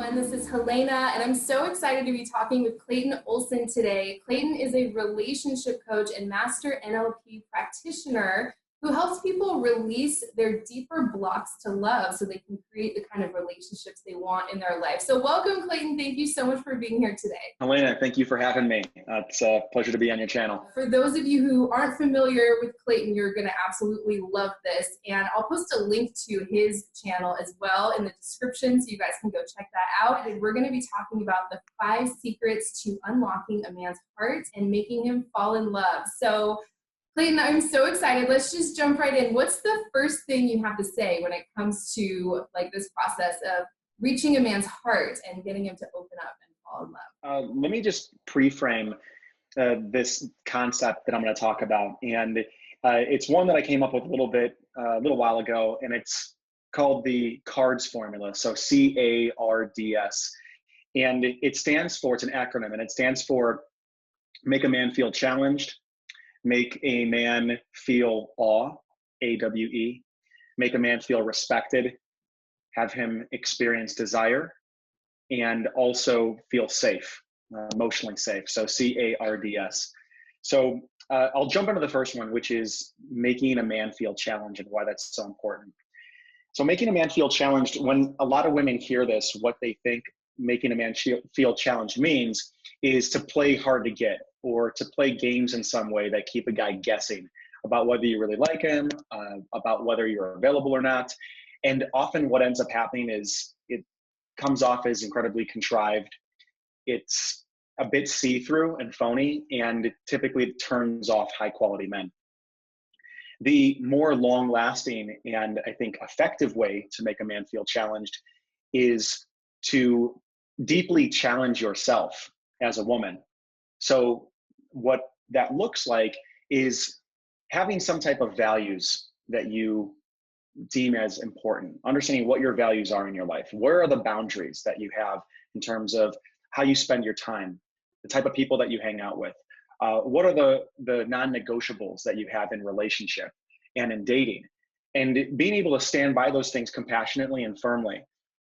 everyone. This is Helena, and I'm so excited to be talking with Clayton Olson today. Clayton is a relationship coach and master NLP practitioner who helps people release their deeper blocks to love so they can create the kind of relationships they want in their life. So welcome, Clayton. Thank you so much for being here today. Helena, thank you for having me. It's a pleasure to be on your channel. For those of you who aren't familiar with Clayton, you're going to absolutely love this. And I'll post a link to his channel as well in the description so you guys can go check that out. And we're going to be talking about the 5 secrets to unlocking a man's heart and making him fall in love. So Clayton, I'm so excited. Let's just jump right in. What's the first thing you have to say when it comes to like this process of reaching a man's heart and getting him to open up and fall in love? Let me just pre-frame this concept that I'm going to talk about. And it's one that I came up with a little while ago, and it's called the CARDS formula. So CARDS. And it stands for, it's an acronym, and it stands for make a man feel challenged, make a man feel awe, AWE, make a man feel respected, have him experience desire, and also feel safe, emotionally safe. So CARDS. So I'll jump into the first one, which is making a man feel challenged and why that's so important. So making a man feel challenged, when a lot of women hear this, what they think making a man feel challenged means is to play hard to get, or to play games in some way that keep a guy guessing about whether you really like him, about whether you're available or not. And often what ends up happening is it comes off as incredibly contrived. It's a bit see-through and phony, and typically it turns off high-quality men. The more long-lasting and I think effective way to make a man feel challenged is to deeply challenge yourself as a woman. So what that looks like is having some type of values that you deem as important, understanding what your values are in your life. Where are the boundaries that you have in terms of how you spend your time, the type of people that you hang out with? What are the non-negotiables that you have in relationship and in dating? And being able to stand by those things compassionately and firmly.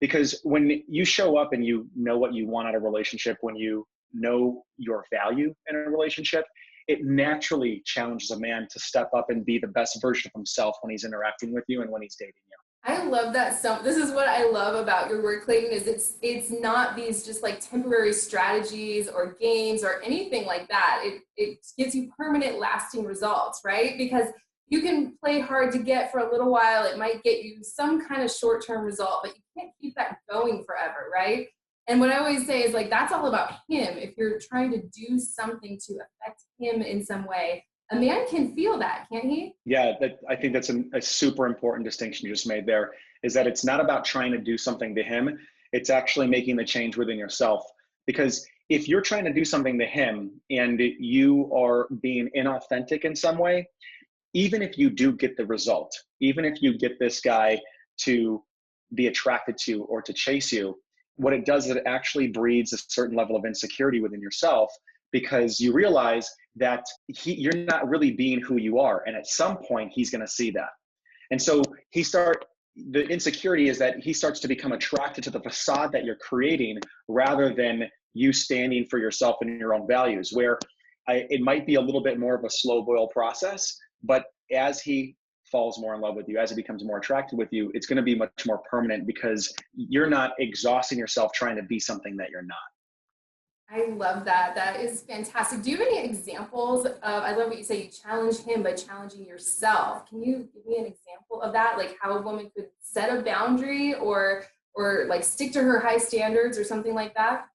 Because when you show up and you know what you want out of a relationship, when you know your value in a relationship, it naturally challenges a man to step up and be the best version of himself when he's interacting with you and when he's dating you. I love that. This is what I love about your work, Clayton, is it's not these just like temporary strategies or games or anything like that. It gives you permanent lasting results, right? Because you can play hard to get for a little while. It might get you some kind of short-term result, but you can't keep that going forever, right? And what I always say is like, that's all about him. If you're trying to do something to affect him in some way, a man can feel that, can't he? Yeah, I think that's a super important distinction you just made there, is that it's not about trying to do something to him. It's actually making the change within yourself. Because if you're trying to do something to him and you are being inauthentic in some way, even if you do get the result, even if you get this guy to be attracted to or to chase you, what it does is it actually breeds a certain level of insecurity within yourself, because you realize that you're not really being who you are. And at some point he's going to see that. And so the insecurity is that he starts to become attracted to the facade that you're creating rather than you standing for yourself and your own values, where it might be a little bit more of a slow boil process, but as he falls more in love with you, as he becomes more attracted with you, it's going to be much more permanent because you're not exhausting yourself trying to be something that you're not. I love that. That is fantastic. Do you have any examples of, I love what you say, you challenge him by challenging yourself. Can you give me an example of that? Like how a woman could set a boundary or like stick to her high standards or something like that?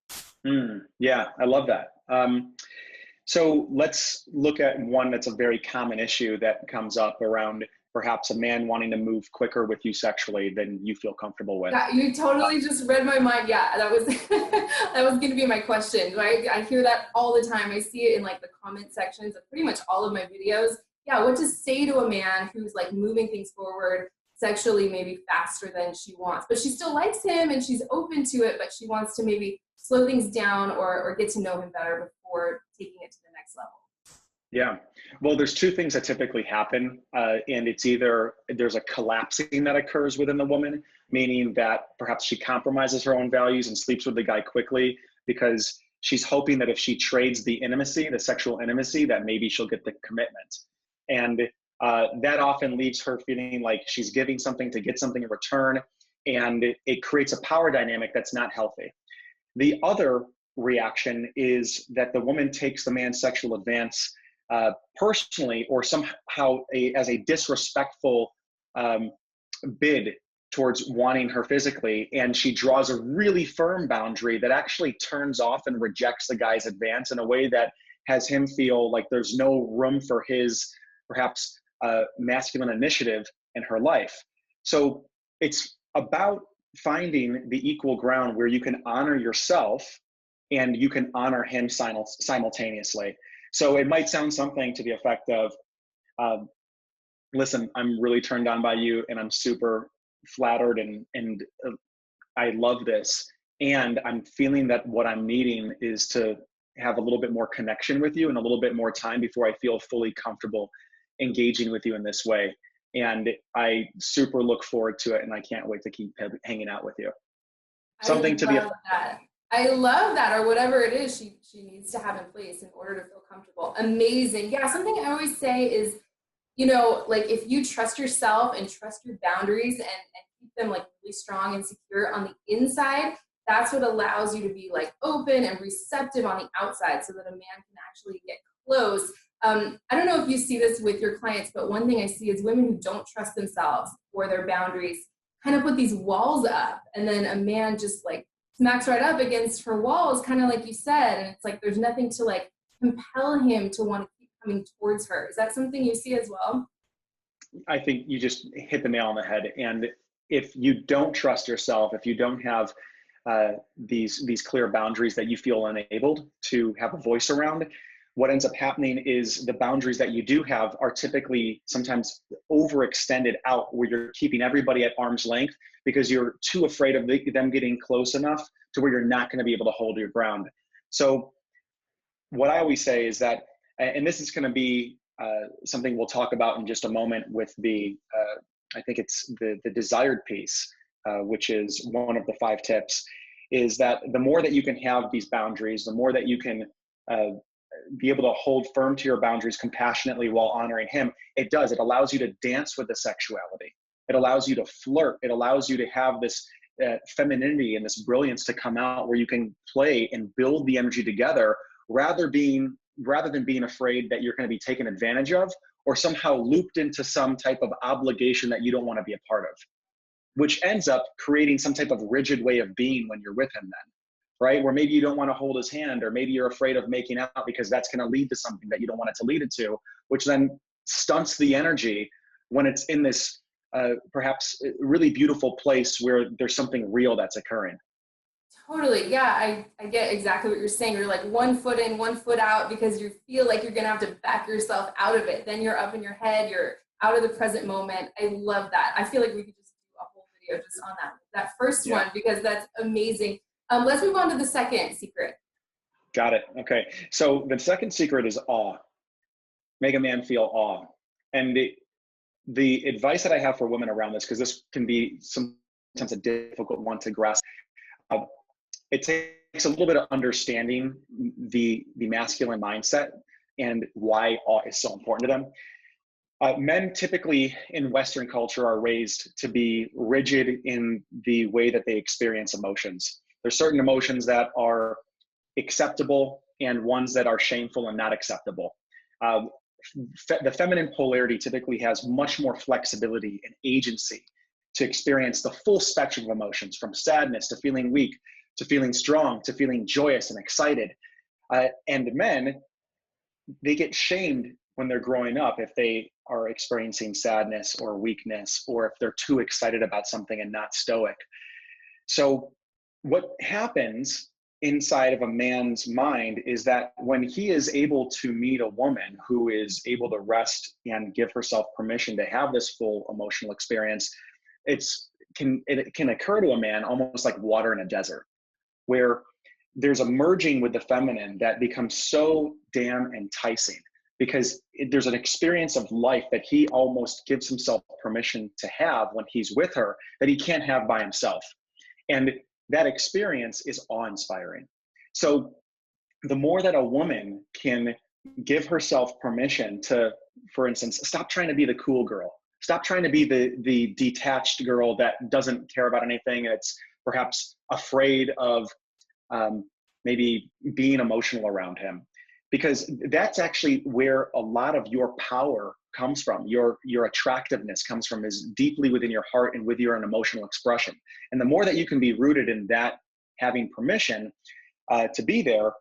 Yeah, I love that. So let's look at one that's a very common issue that comes up around perhaps a man wanting to move quicker with you sexually than you feel comfortable with. Yeah, you totally just read my mind. Yeah, that was that was going to be my question, right? I hear that all the time. I see it in like the comment sections of pretty much all of my videos. Yeah, what to say to a man who's like moving things forward sexually maybe faster than she wants, but she still likes him and she's open to it, but she wants to maybe slow things down or get to know him better before taking it to the next level. Yeah. Well, there's two things that typically happen, and it's either there's a collapsing that occurs within the woman, meaning that perhaps she compromises her own values and sleeps with the guy quickly because she's hoping that if she trades the intimacy, the sexual intimacy, that maybe she'll get the commitment. And that often leaves her feeling like she's giving something to get something in return, and it creates a power dynamic that's not healthy. The other reaction is that the woman takes the man's sexual advance personally or somehow as a disrespectful um, bid towards wanting her physically, and she draws a really firm boundary that actually turns off and rejects the guy's advance in a way that has him feel like there's no room for his perhaps masculine initiative in her life. So it's about finding the equal ground where you can honor yourself and you can honor him simultaneously. So it might sound something to the effect of, listen, I'm really turned on by you and I'm super flattered and I love this. And I'm feeling that what I'm needing is to have a little bit more connection with you and a little bit more time before I feel fully comfortable engaging with you in this way. And I super look forward to it and I can't wait to keep hanging out with you. I Something to love the that. I love that, or whatever it is she needs to have in place in order to feel comfortable. Amazing. Yeah, something I always say is, you know, like if you trust yourself and trust your boundaries and keep them like really strong and secure on the inside, that's what allows you to be like open and receptive on the outside so that a man can actually get close. I don't know if you see this with your clients, but one thing I see is women who don't trust themselves or their boundaries kind of put these walls up, and then a man just like smacks right up against her walls, kind of like you said, and it's like there's nothing to like compel him to want to keep coming towards her. Is that something you see as well? I think you just hit the nail on the head. And if you don't trust yourself, if you don't have these clear boundaries that you feel enabled to have a voice around, what ends up happening is the boundaries that you do have are typically sometimes overextended out, where you're keeping everybody at arm's length because you're too afraid of them getting close enough to where you're not going to be able to hold your ground. So what I always say is that, and this is going to be something we'll talk about in just a moment with the, I think it's the desired piece, which is one of the 5 tips, is that the more that you can have these boundaries, the more that you can be able to hold firm to your boundaries compassionately while honoring him, it allows you to dance with the sexuality. It allows you to flirt. It allows you to have this femininity and this brilliance to come out where you can play and build the energy together rather than being afraid that you're going to be taken advantage of or somehow looped into some type of obligation that you don't want to be a part of, which ends up creating some type of rigid way of being when you're with him then, right? Where maybe you don't want to hold his hand, or maybe you're afraid of making out because that's going to lead to something that you don't want it to lead it to, which then stunts the energy when it's in this perhaps really beautiful place where there's something real that's occurring. Totally. Yeah, I get exactly what you're saying. You're like 1 foot in, 1 foot out because you feel like you're going to have to back yourself out of it. Then you're up in your head, you're out of the present moment. I love that. I feel like we could just do a whole video just on that first one because that's amazing. Let's move on to the second secret. Got it. Okay. So the second secret is awe. Make a man feel awe. And the advice that I have for women around this, because this can be sometimes a difficult one to grasp, it takes a little bit of understanding the masculine mindset and why awe is so important to them. Men typically in Western culture are raised to be rigid in the way that they experience emotions. There's certain emotions that are acceptable and ones that are shameful and not acceptable. The feminine polarity typically has much more flexibility and agency to experience the full spectrum of emotions, from sadness to feeling weak, to feeling strong, to feeling joyous and excited. And men, they get shamed when they're growing up if they are experiencing sadness or weakness, or if they're too excited about something and not stoic. So what happens inside of a man's mind is that when he is able to meet a woman who is able to rest and give herself permission to have this full emotional experience, it can occur to a man almost like water in a desert, where there's a merging with the feminine that becomes so damn enticing because there's an experience of life that he almost gives himself permission to have when he's with her that he can't have by himself. And that experience is awe-inspiring. So the more that a woman can give herself permission to, for instance, stop trying to be the cool girl, stop trying to be the detached girl that doesn't care about anything, and it's perhaps afraid of maybe being emotional around him, because that's actually where a lot of your power comes from. Your attractiveness comes from, is deeply within your heart and with your own emotional expression. And the more that you can be rooted in that, having permission to be there,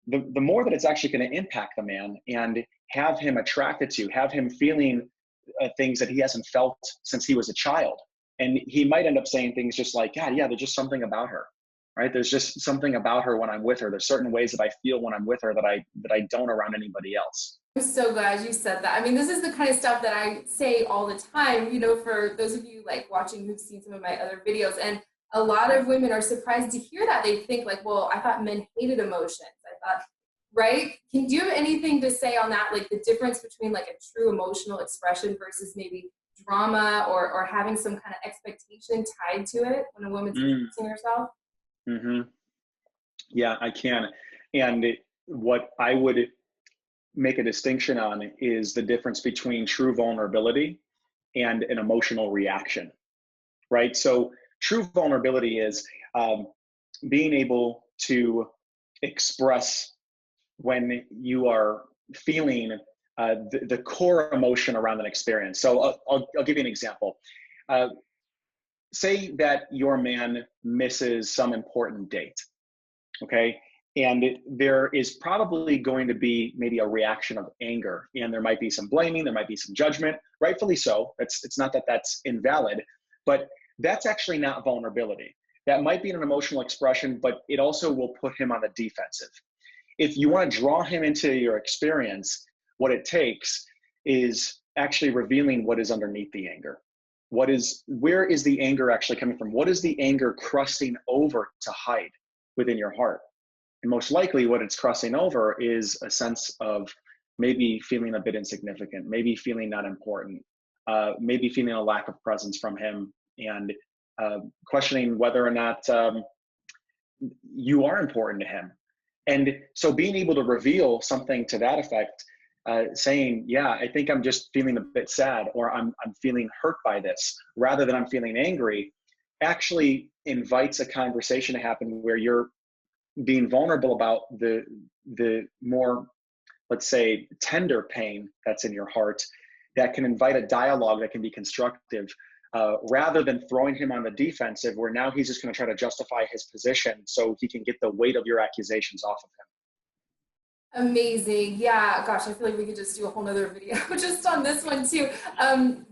the more that it's actually going to impact the man and have him attracted to, have him feeling things that he hasn't felt since he was a child. And he might end up saying things just like, God, yeah, there's just something about her, right? There's just something about her when I'm with her. There's certain ways that I feel when I'm with her that I don't around anybody else. I'm so glad you said that. I mean, this is the kind of stuff that I say all the time, you know, for those of you like watching who've seen some of my other videos. And a lot of women are surprised to hear that. They think like, well, I thought men hated emotions. I thought, right? Do you have anything to say on that? Like the difference between like a true emotional expression versus maybe drama or having some kind of expectation tied to it when a woman's expressing herself? Mm-hmm. Yeah, I can. And what I would make a distinction on is the difference between true vulnerability and an emotional reaction, right? So true vulnerability is being able to express when you are feeling the core emotion around an experience. So I'll give you an example. Say that your man misses some important date, okay? And there is probably going to be maybe a reaction of anger, and there might be some blaming, there might be some judgment, rightfully so. It's not that that's invalid, but that's actually not vulnerability. That might be an emotional expression, but it also will put him on the defensive. If you want to draw him into your experience, what it takes is actually revealing what is underneath the anger. Where is the anger actually coming from? What is the anger crusting over to hide within your heart? And most likely what it's crossing over is a sense of maybe feeling a bit insignificant, maybe feeling not important, maybe feeling a lack of presence from him, and questioning whether or not you are important to him. And so being able to reveal something to that effect, saying, yeah, I think I'm just feeling a bit sad, or I'm feeling hurt by this, rather than I'm feeling angry, actually invites a conversation to happen where you're being vulnerable about the more, let's say, tender pain that's in your heart, that can invite a dialogue that can be constructive, rather than throwing him on the defensive, where now he's just going to try to justify his position so he can get the weight of your accusations off of him. Amazing. Yeah, gosh, I feel like we could just do a whole nother video just on this one too.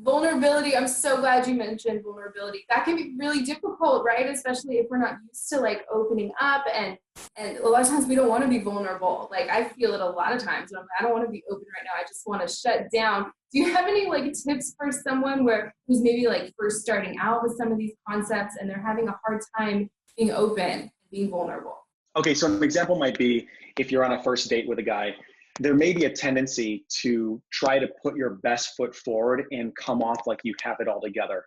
Vulnerability, I'm so glad you mentioned vulnerability. That can be really difficult, right? Especially if we're not used to like opening up, and a lot of times we don't want to be vulnerable. Like I feel it a lot of times when I don't want to be open right now. I just want to shut down. Do you have any like tips for someone who's maybe like first starting out with some of these concepts and they're having a hard time being open, being vulnerable? Okay, so an example might be if you're on a first date with a guy, there may be a tendency to try to put your best foot forward and come off like you have it all together.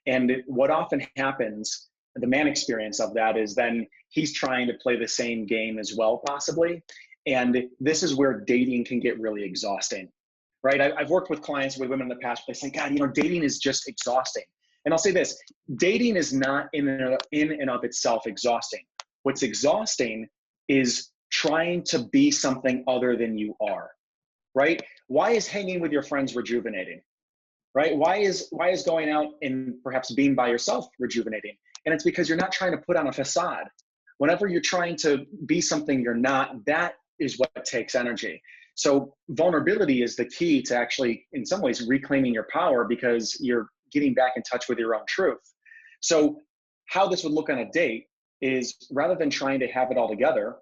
And what often happens, the man experience of that, is then he's trying to play the same game as well, possibly. And this is where dating can get really exhausting, right? I've worked with clients, with women in the past, they say, God, dating is just exhausting. And I'll say this, dating is not in and of itself exhausting. What's exhausting is trying to be something other than you are, right? Why is hanging with your friends rejuvenating, right? Why is going out and perhaps being by yourself rejuvenating? And it's because you're not trying to put on a facade. Whenever you're trying to be something you're not, that is what takes energy. So vulnerability is the key to actually, in some ways, reclaiming your power, because you're getting back in touch with your own truth. So how this would look on a date is, rather than trying to have it all together,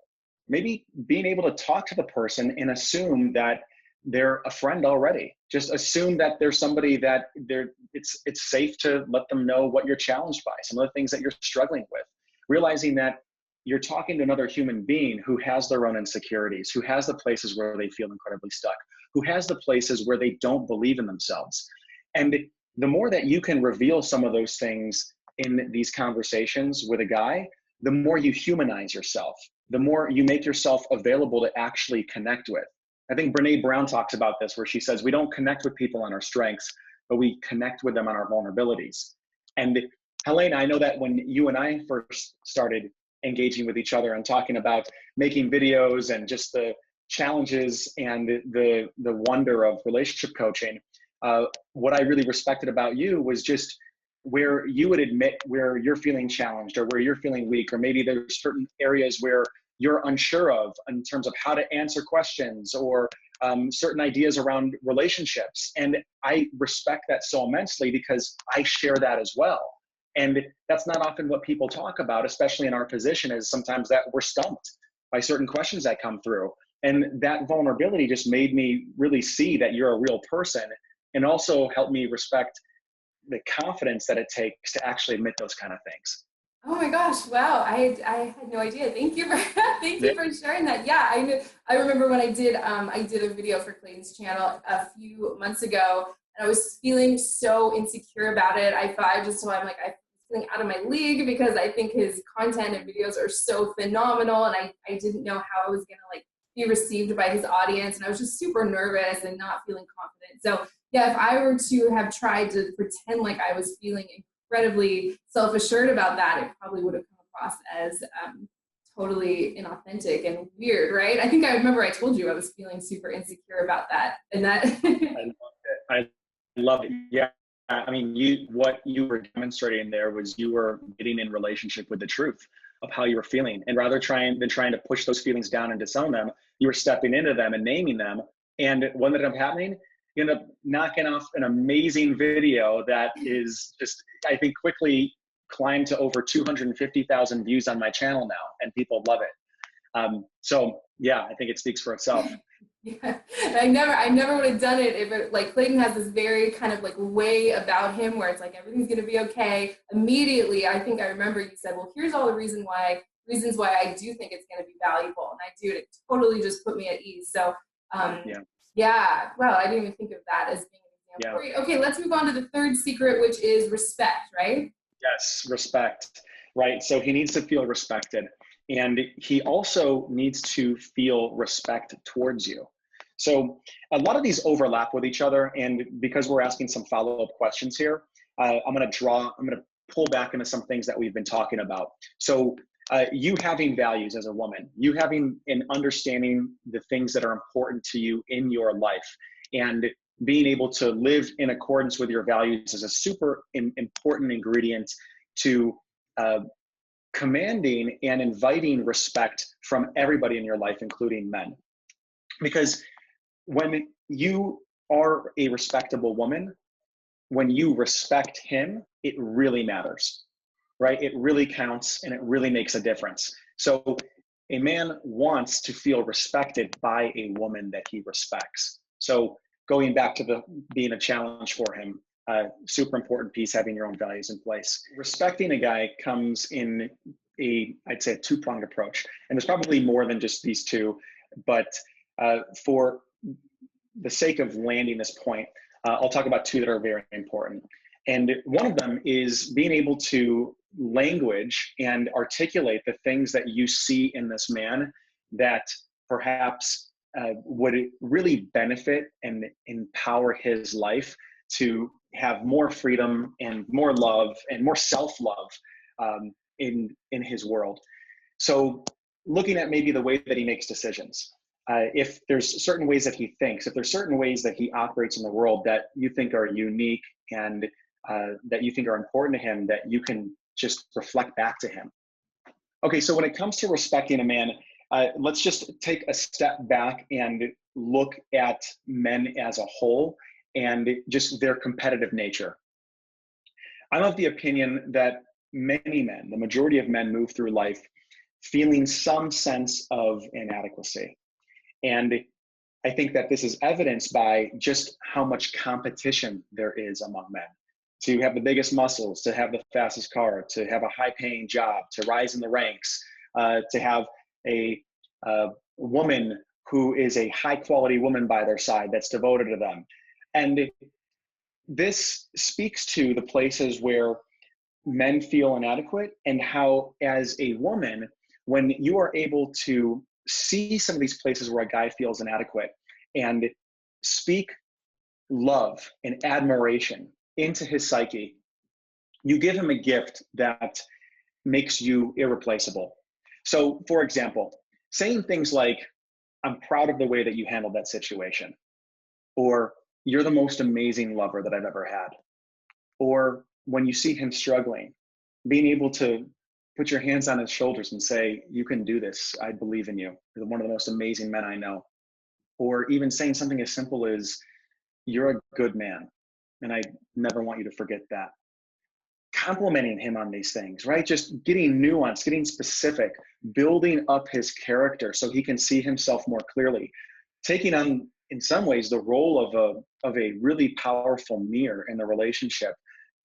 maybe being able to talk to the person and assume that they're a friend already. Just assume that there's somebody that it's safe to let them know what you're challenged by, some of the things that you're struggling with, realizing that you're talking to another human being who has their own insecurities, who has the places where they feel incredibly stuck, who has the places where they don't believe in themselves. And the more that you can reveal some of those things in these conversations with a guy, the more you humanize yourself, the more you make yourself available to actually connect with. I think Brene Brown talks about this, where she says, we don't connect with people on our strengths, but we connect with them on our vulnerabilities. And Helena, I know that when you and I first started engaging with each other and talking about making videos and just the challenges and the wonder of relationship coaching, what I really respected about you was just where you would admit where you're feeling challenged or where you're feeling weak, or maybe there's certain areas where you're unsure of in terms of how to answer questions, or certain ideas around relationships. And I respect that so immensely because I share that as well. And that's not often what people talk about, especially in our position, is sometimes that we're stumped by certain questions that come through. And that vulnerability just made me really see that you're a real person, and also helped me respect the confidence that it takes to actually admit those kind of things. Oh my gosh! Wow, I had no idea. Thank you for thank you for sharing that. Yeah, I remember when I did a video for Clayton's channel a few months ago, and I was feeling so insecure about it. I was feeling out of my league because I think his content and videos are so phenomenal, and I didn't know how I was gonna like be received by his audience, and I was just super nervous and not feeling confident. So yeah, if I were to have tried to pretend like I was feeling incredibly self-assured about that, it probably would have come across as totally inauthentic and weird, right? I think I remember I told you I was feeling super insecure about that, and that. I love it. Yeah. I mean, what you were demonstrating there was you were getting in relationship with the truth of how you were feeling. And rather than trying to push those feelings down and disown them, you were stepping into them and naming them. And what ended up happening? You end up knocking off an amazing video that is just, I think, quickly climbed to over 250,000 views on my channel now, and people love it. So yeah, I think it speaks for itself. Yeah, I never would have done it if it, like, Clayton has this very kind of like way about him where it's like everything's gonna be okay. Immediately, I think I remember you said, well, here's all the reasons why I do think it's gonna be valuable, and I do. It totally just put me at ease. So yeah, well, I didn't even think of that as being an example. Yeah. Okay, let's move on to the third secret, which is respect, right? Yes, respect, right? So he needs to feel respected, and he also needs to feel respect towards you. So a lot of these overlap with each other, and because we're asking some follow-up questions here, I'm going to pull back into some things that we've been talking about. So you having values as a woman, you having and understanding the things that are important to you in your life, and being able to live in accordance with your values is a super important ingredient to commanding and inviting respect from everybody in your life, including men. Because when you are a respectable woman, when you respect him, it really matters, right? It really counts, and it really makes a difference. So a man wants to feel respected by a woman that he respects. So going back to being a challenge for him, super important piece, having your own values in place. Respecting a guy comes in I'd say a two-pronged approach. And there's probably more than just these two, but for the sake of landing this point, I'll talk about two that are very important. And one of them is being able to language and articulate the things that you see in this man that perhaps would really benefit and empower his life to have more freedom and more love and more self-love in his world. So looking at maybe the way that he makes decisions, if there's certain ways that he thinks, if there's certain ways that he operates in the world that you think are unique and that you think are important to him, that you can just reflect back to him. Okay, so when it comes to respecting a man, let's just take a step back and look at men as a whole and just their competitive nature. I'm of the opinion that many men, the majority of men, move through life feeling some sense of inadequacy. And I think that this is evidenced by just how much competition there is among men. To have the biggest muscles, to have the fastest car, to have a high-paying job, to rise in the ranks, to have a woman who is a high quality woman by their side that's devoted to them. And this speaks to the places where men feel inadequate, and how, as a woman, when you are able to see some of these places where a guy feels inadequate and speak love and admiration into his psyche, you give him a gift that makes you irreplaceable. So, for example, saying things like, "I'm proud of the way that you handled that situation," or "You're the most amazing lover that I've ever had," or when you see him struggling, being able to put your hands on his shoulders and say, "You can do this. I believe in you. You're one of the most amazing men I know." Or even saying something as simple as, "You're a good man, and I never want you to forget that." Complimenting him on these things, right? Just getting nuance, getting specific, building up his character so he can see himself more clearly, taking on, in some ways, the role of a really powerful mirror in the relationship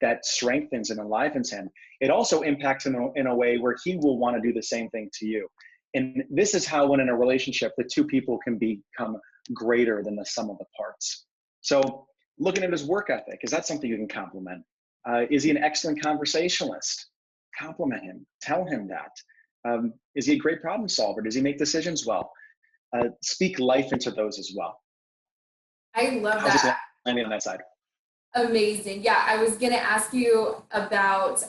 that strengthens and enlivens him. It also impacts him in a way where he will want to do the same thing to you. And this is how, when in a relationship, the two people can become greater than the sum of the parts. So looking at his work ethic, is that something you can compliment? Is he an excellent conversationalist? Compliment him. Tell him that. Is he a great problem solver? Does he make decisions well? Speak life into those as well. I love How's this that. landing on that side? Amazing. Yeah, I was going to ask you about,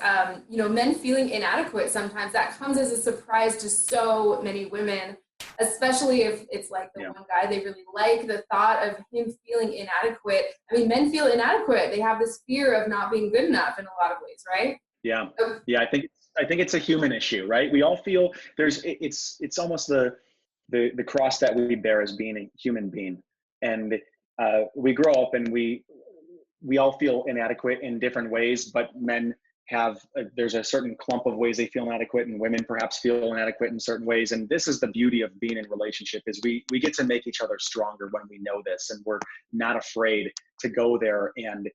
men feeling inadequate sometimes. That comes as a surprise to so many women, especially if it's like the one guy they really like. The thought of him feeling inadequate. I mean, men feel inadequate. They have this fear of not being good enough in a lot of ways, right? Yeah. Yeah. I think it's a human issue, right? We all feel it's almost the cross that we bear as being a human being. And we grow up and we all feel inadequate in different ways, but men there's a certain clump of ways they feel inadequate, and women perhaps feel inadequate in certain ways. And this is the beauty of being in relationship, is we get to make each other stronger when we know this, and we're not afraid to go there and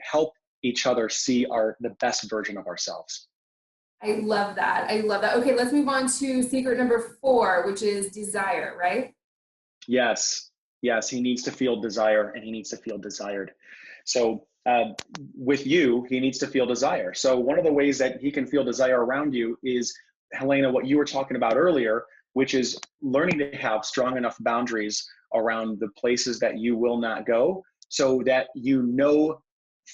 help each other see the best version of ourselves. I love that. I love that. Okay, let's move on to secret number 4, which is desire, right? Yes. Yes. He needs to feel desire, and he needs to feel desired. So with you, he needs to feel desire. So one of the ways that he can feel desire around you is, Helena, what you were talking about earlier, which is learning to have strong enough boundaries around the places that you will not go, so that you know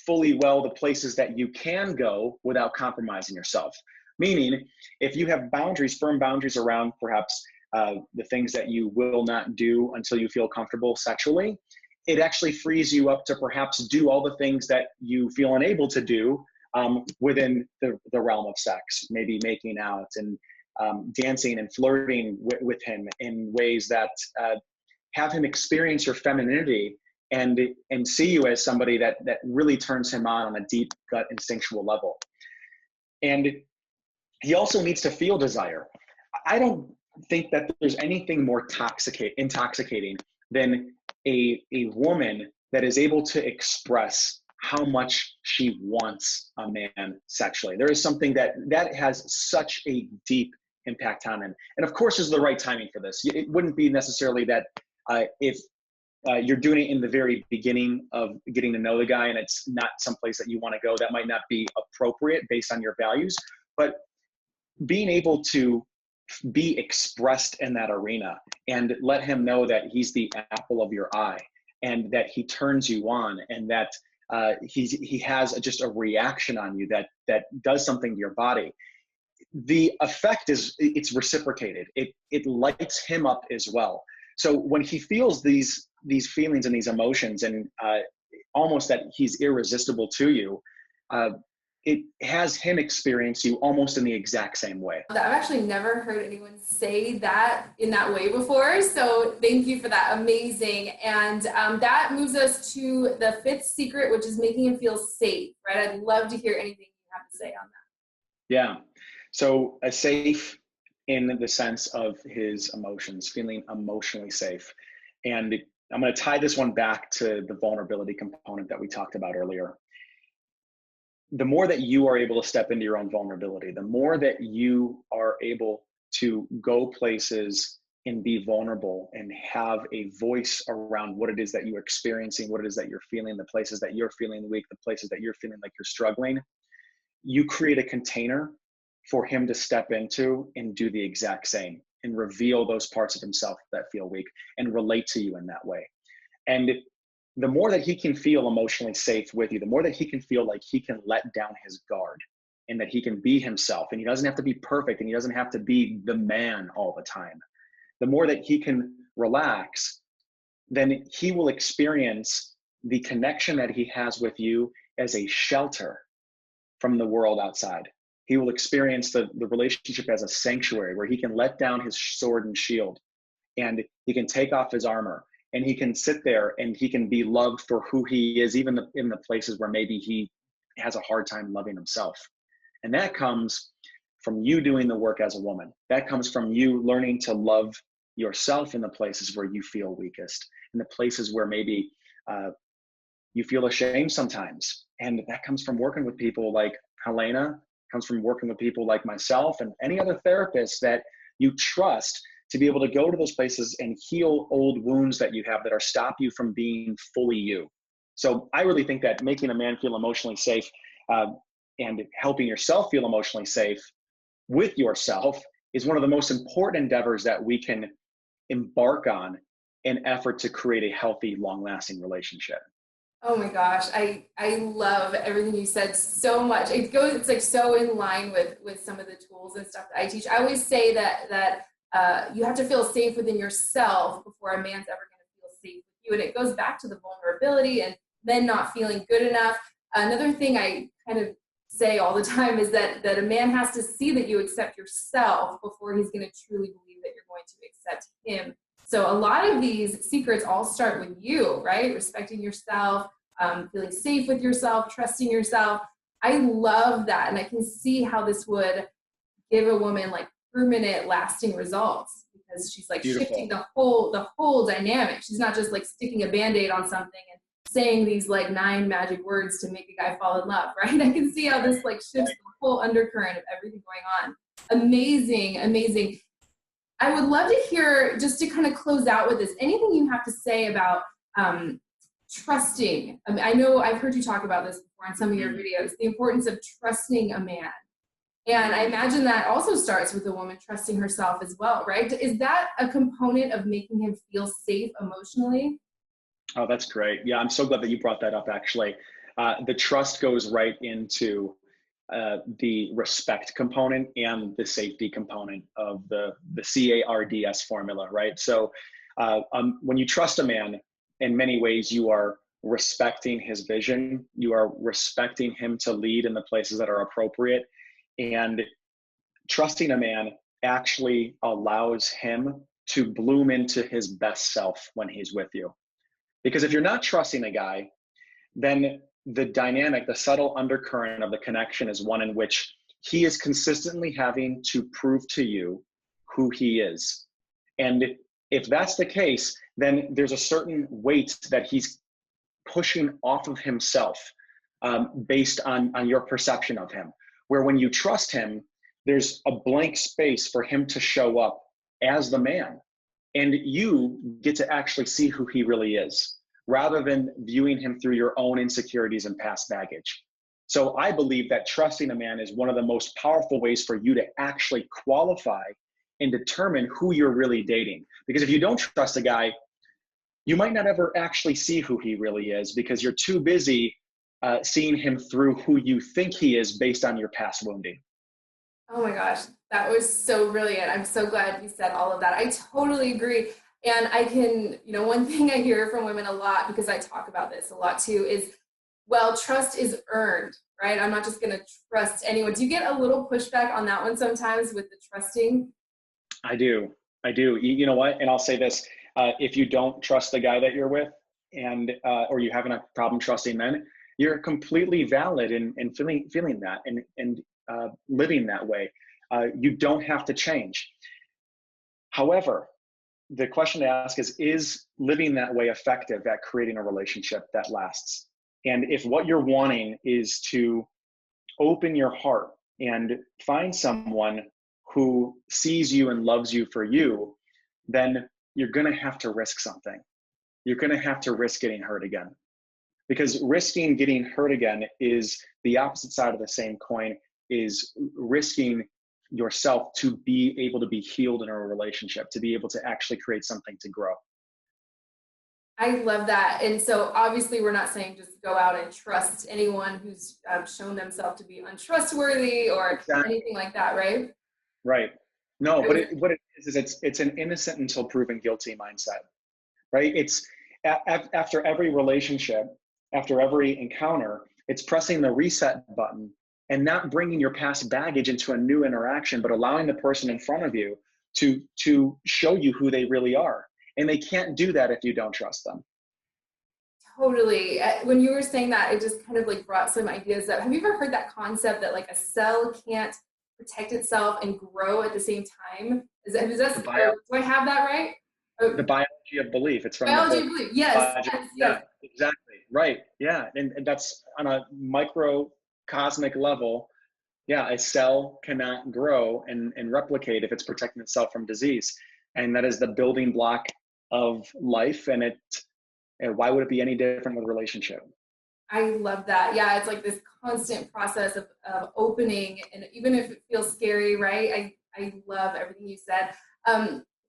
fully well the places that you can go without compromising yourself. Meaning, if you have boundaries, firm boundaries around perhaps the things that you will not do until you feel comfortable sexually, it actually frees you up to perhaps do all the things that you feel unable to do within the realm of sex, maybe making out and dancing and flirting with him in ways that have him experience your femininity and see you as somebody that really turns him on a deep gut instinctual level. And he also needs to feel desire. I don't think that there's anything more intoxicating than a woman that is able to express how much she wants a man sexually. There is something that has such a deep impact on him. And of course, there's the right timing for this. It wouldn't be necessarily that if you're doing it in the very beginning of getting to know the guy and it's not someplace that you want to go, that might not be appropriate based on your values. But being able to be expressed in that arena and let him know that he's the apple of your eye, and that he turns you on, and that he has just a reaction on you that does something to your body. The effect it's reciprocated. It lights him up as well. So when he feels these feelings and these emotions, and almost that he's irresistible to you, it has him experience you almost in the exact same way. I've actually never heard anyone say that in that way before. So thank you for that. Amazing. And that moves us to the 5th secret, which is making him feel safe, right? I'd love to hear anything you have to say on that. Yeah. So a safe in the sense of his emotions, feeling emotionally safe. And I'm going to tie this one back to the vulnerability component that we talked about earlier. The more that you are able to step into your own vulnerability, the more that you are able to go places and be vulnerable and have a voice around what it is that you're experiencing, what it is that you're feeling, the places that you're feeling weak, the places that you're feeling like you're struggling, you create a container for him to step into and do the exact same and reveal those parts of himself that feel weak and relate to you in that way. And the more that he can feel emotionally safe with you, the more that he can feel like he can let down his guard and that he can be himself, and he doesn't have to be perfect and he doesn't have to be the man all the time. The more that he can relax, then he will experience the connection that he has with you as a shelter from the world outside. He will experience the relationship as a sanctuary where he can let down his sword and shield and he can take off his armor and he can sit there and he can be loved for who he is, even in the places where maybe he has a hard time loving himself. And that comes from you doing the work as a woman. That comes from you learning to love yourself in the places where you feel weakest, in the places where maybe you feel ashamed sometimes. And that comes from working with people like Helena, comes from working with people like myself and any other therapist that you trust to be able to go to those places and heal old wounds that you have that are stop you from being fully you. So I really think that making a man feel emotionally safe and helping yourself feel emotionally safe with yourself is one of the most important endeavors that we can embark on in effort to create a healthy, long-lasting relationship. Oh my gosh, I love everything you said so much. It's like so in line with some of the tools and stuff that I teach. I always say that you have to feel safe within yourself before a man's ever going to feel safe with you. And it goes back to the vulnerability and men not feeling good enough. Another thing I kind of say all the time is that a man has to see that you accept yourself before he's going to truly believe that you're going to accept him. So a lot of these secrets all start with you, right? Respecting yourself, feeling safe with yourself, trusting yourself. I love that. And I can see how this would give a woman like permanent lasting results because she's like Beautiful. shifting the whole dynamic. She's not just like sticking a Band-Aid on something and saying these like 9 magic words to make a guy fall in love, right? I can see how this like shifts the whole undercurrent of everything going on. Amazing, amazing. I would love to hear, just to kind of close out with this, anything you have to say about trusting. I know I've heard you talk about this before in some of your videos, the importance of trusting a man. And I imagine that also starts with a woman trusting herself as well, right? Is that a component of making him feel safe emotionally? Oh, that's great. Yeah, I'm so glad that you brought that up, actually. The trust goes right into the respect component and the safety component of the CARDS formula, right? So when you trust a man, in many ways, you are respecting his vision. You are respecting him to lead in the places that are appropriate. And trusting a man actually allows him to bloom into his best self when he's with you. Because if you're not trusting a guy, then the dynamic, the subtle undercurrent of the connection is one in which he is consistently having to prove to you who he is. And if that's the case, then there's a certain weight that he's pushing off of himself based on your perception of him. Where when you trust him, there's a blank space for him to show up as the man. And you get to actually see who he really is, rather than viewing him through your own insecurities and past baggage. So I believe that trusting a man is one of the most powerful ways for you to actually qualify and determine who you're really dating. Because if you don't trust a guy, you might not ever actually see who he really is because you're too busy seeing him through who you think he is based on your past wounding. Oh my gosh, that was so brilliant. I'm so glad you said all of that. I totally agree. And I can, one thing I hear from women a lot, because I talk about this a lot too, is, well, trust is earned, right? I'm not just going to trust anyone. Do you get a little pushback on that one sometimes with the trusting? I do. You know what? And I'll say this, if you don't trust the guy that you're with and, or you having a problem trusting men, you're completely valid in feeling that and living that way. You don't have to change. However, the question to ask is living that way effective at creating a relationship that lasts? And if what you're wanting is to open your heart and find someone who sees you and loves you for you, then you're going to have to risk something. You're going to have to risk getting hurt again, because risking getting hurt again is the opposite side of the same coin, is risking yourself to be able to be healed in a relationship, to be able to actually create something to grow. I love that. And so obviously we're not saying just go out and trust anyone who's shown themselves to be untrustworthy or Exactly. anything like that, right? Right. No, I but was, what it is it's an innocent until proven guilty mindset, right? It's after every relationship, after every encounter, it's pressing the reset button and not bringing your past baggage into a new interaction, but allowing the person in front of you to show you who they really are. And they can't do that if you don't trust them. totally. When you were saying that, it just kind of like brought some ideas up. Have you ever heard that concept that like a cell can't protect itself and grow at the same time? The Or do I have that right? the biology of belief. It's from the Biology book. of belief. Yes, Biology. yes, Yeah, yes. exactly. Right. Yeah. And that's on a microcosmic level. Yeah, a cell cannot grow and replicate if it's protecting itself from disease. And that is the building block of life. And why would it be any different with a relationship? I love that. Yeah, it's like this constant process of opening, and even if it feels scary, right? I love everything you said.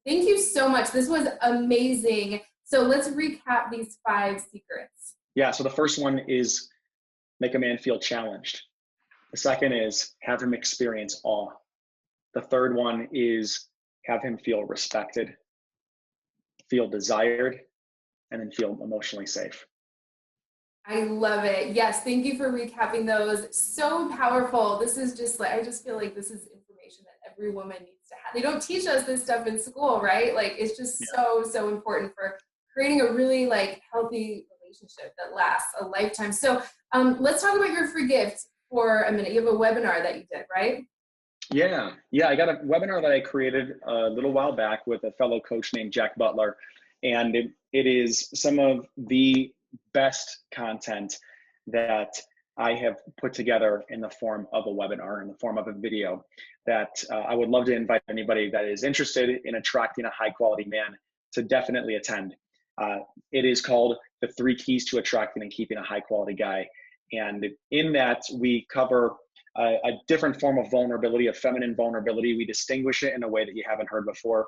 Thank you so much. This was amazing. So let's recap these 5 secrets. Yeah. So the first one is make a man feel challenged. The second is have him experience awe. The third one is have him feel respected, feel desired, and then feel emotionally safe. I love it. Yes, thank you for recapping those. So powerful. This is just like, I just feel like this is information that every woman needs to have. They don't teach us this stuff in school, right? Like it's just Yeah. so important for creating a really like healthy relationship that lasts a lifetime. So let's talk about your free gift for a minute. You have a webinar that you did, right? Yeah. I got a webinar that I created a little while back with a fellow coach named Jack Butler. And it is some of the best content that I have put together in the form of a webinar, in the form of a video that I would love to invite anybody that is interested in attracting a high quality man to definitely attend. It is called The 3 Keys to Attracting and Keeping a High Quality Guy. And in that, we cover a different form of vulnerability, a feminine vulnerability. We distinguish it in a way that you haven't heard before.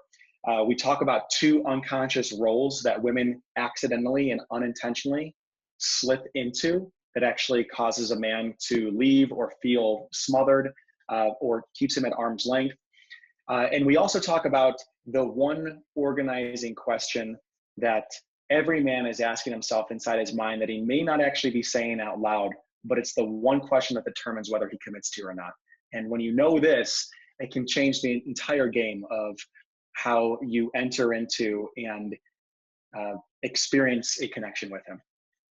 We talk about 2 unconscious roles that women accidentally and unintentionally slip into that actually causes a man to leave or feel smothered or keeps him at arm's length. And we also talk about the one organizing question that every man is asking himself inside his mind that he may not actually be saying out loud, but it's the one question that determines whether he commits to you or not. And when you know this, it can change the entire game of how you enter into and experience a connection with him.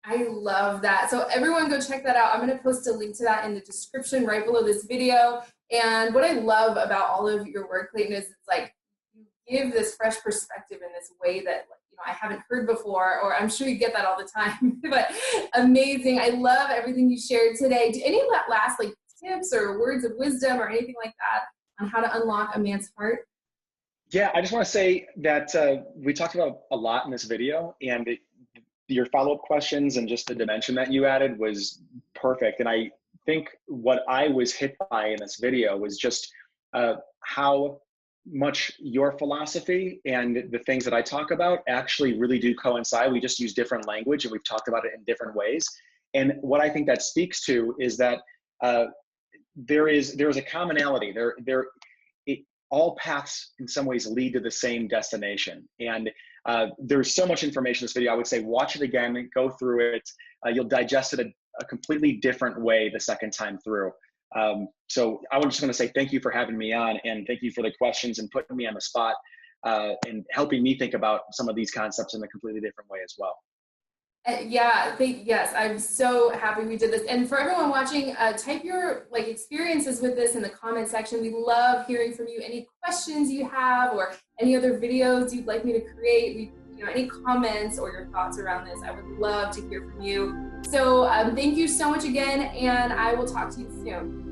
I love that. So everyone go check that out. I'm going to post a link to that in the description right below this video. And what I love about all of your work, Clayton, is it's like you give this fresh perspective in this way that I haven't heard before, or I'm sure you get that all the time, but amazing. I love everything you shared today. Do any last like tips or words of wisdom or anything like that on how to unlock a man's heart? Yeah, I just want to say that we talked about a lot in this video, and your follow-up questions and just the dimension that you added was perfect. And I think what I was hit by in this video was just how much your philosophy and the things that I talk about actually really do coincide. We just use different language and we've talked about it in different ways. And what I think that speaks to is that there is a commonality. All paths in some ways lead to the same destination. And there's so much information in this video. I would say watch it again, go through it. You'll digest it a completely different way the second time through. So I was just going to say thank you for having me on, and thank you for the questions and putting me on the spot and helping me think about some of these concepts in a completely different way as well. Yes, I'm so happy we did this. And for everyone watching, type your experiences with this in the comment section. We love hearing from you. Any questions you have, or any other videos you'd like me to create, any comments or your thoughts around this, I would love to hear from you. So thank you so much again, and I will talk to you soon.